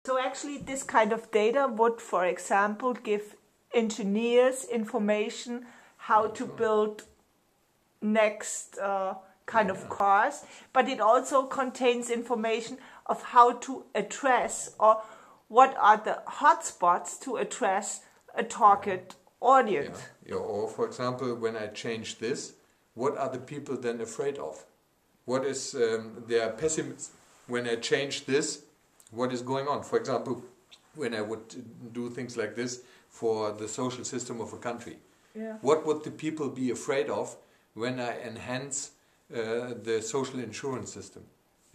So actually this kind of data would, for example, give engineers information how to build next kind of cars, but it also contains information of how to address or what are the hotspots to address a target audience. Yeah. Or for example, when I change this, what are the people then afraid of? What is their pessimism? When I change this, what is going on? For example, when I would do things like this for the social system of a country, what would the people be afraid of when I enhance the social insurance system?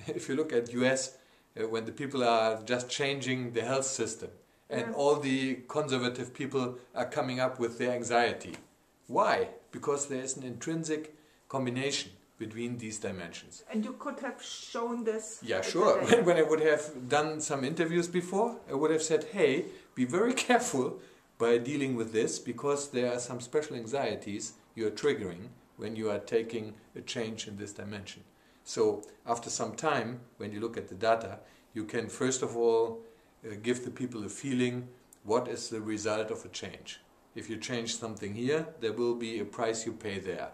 If you look at US, when the people are just changing the health system and all the conservative people are coming up with their anxiety. Why? Because there is an intrinsic combination between these dimensions. And you could have shown this? Yeah, sure. When I would have done some interviews before, I would have said, hey, be very careful by dealing with this, because there are some special anxieties you are triggering when you are taking a change in this dimension. So after some time, when you look at the data, you can first of all give the people a feeling what is the result of a change. If you change something here, there will be a price you pay there.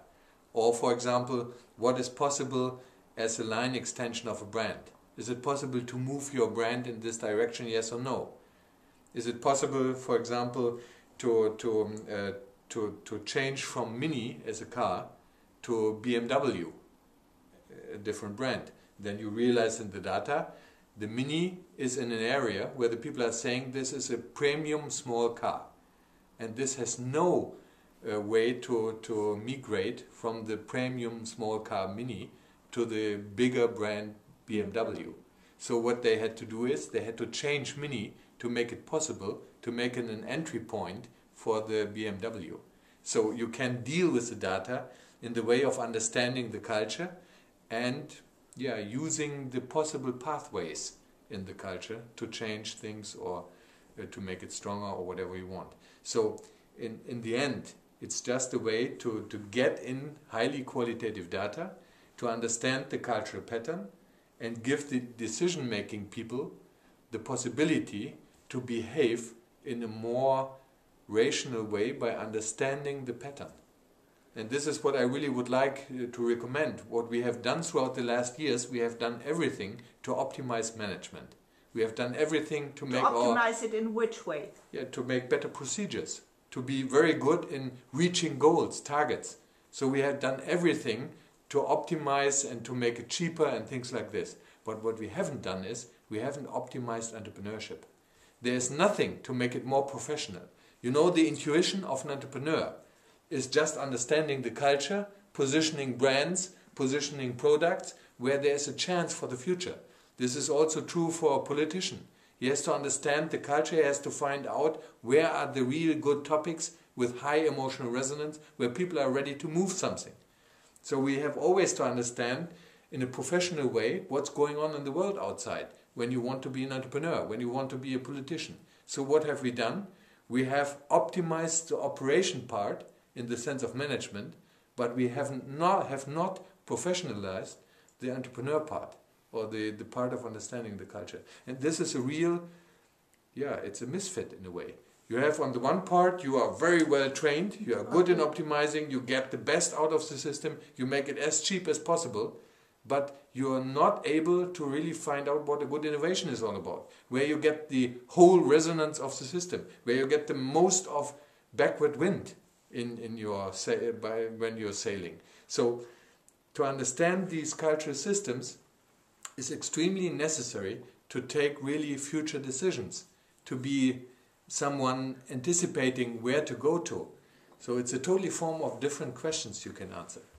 Or for example, what is possible as a line extension of a brand? Is it possible to move your brand in this direction, yes or no? Is it possible, for example, to change from Mini as a car to BMW, a different brand? Then you realize in the data, the Mini is in an area where the people are saying this is a premium small car. And this has no way to migrate from the premium small car Mini to the bigger brand BMW. So what they had to do is they had to change Mini to make it possible to make it an entry point for the BMW. So you can deal with the data in the way of understanding the culture and using the possible pathways in the culture to change things or to make it stronger or whatever you want. So in the end, it's just a way to get in highly qualitative data, to understand the cultural pattern and give the decision-making people the possibility to behave in a more rational way by understanding the pattern. And this is what I really would like to recommend. What we have done throughout the last years, we have done everything to optimize management. We have done everything to make optimize it in which way? Yeah, to make better procedures, to be very good in reaching goals, targets. So we have done everything to optimize and to make it cheaper and things like this. But what we haven't done is, we haven't optimized entrepreneurship. There is nothing to make it more professional. You know, the intuition of an entrepreneur is just understanding the culture, positioning brands, positioning products where there is a chance for the future. This is also true for a politician. He has to understand the culture, he has to find out where are the real good topics with high emotional resonance, where people are ready to move something. So we have always to understand in a professional way what's going on in the world outside when you want to be an entrepreneur, when you want to be a politician. So what have we done? We have optimized the operation part in the sense of management, but we have not professionalized the entrepreneur part, or the part of understanding the culture. And this is a real, it's a misfit in a way. You have on the one part, you are very well trained, you are good in optimizing, you get the best out of the system, you make it as cheap as possible, but you are not able to really find out what a good innovation is all about, where you get the whole resonance of the system, where you get the most of backward wind in your when you're sailing. So to understand these cultural systems is extremely necessary to take really future decisions, to be someone anticipating where to go to. So it's a totally form of different questions you can answer.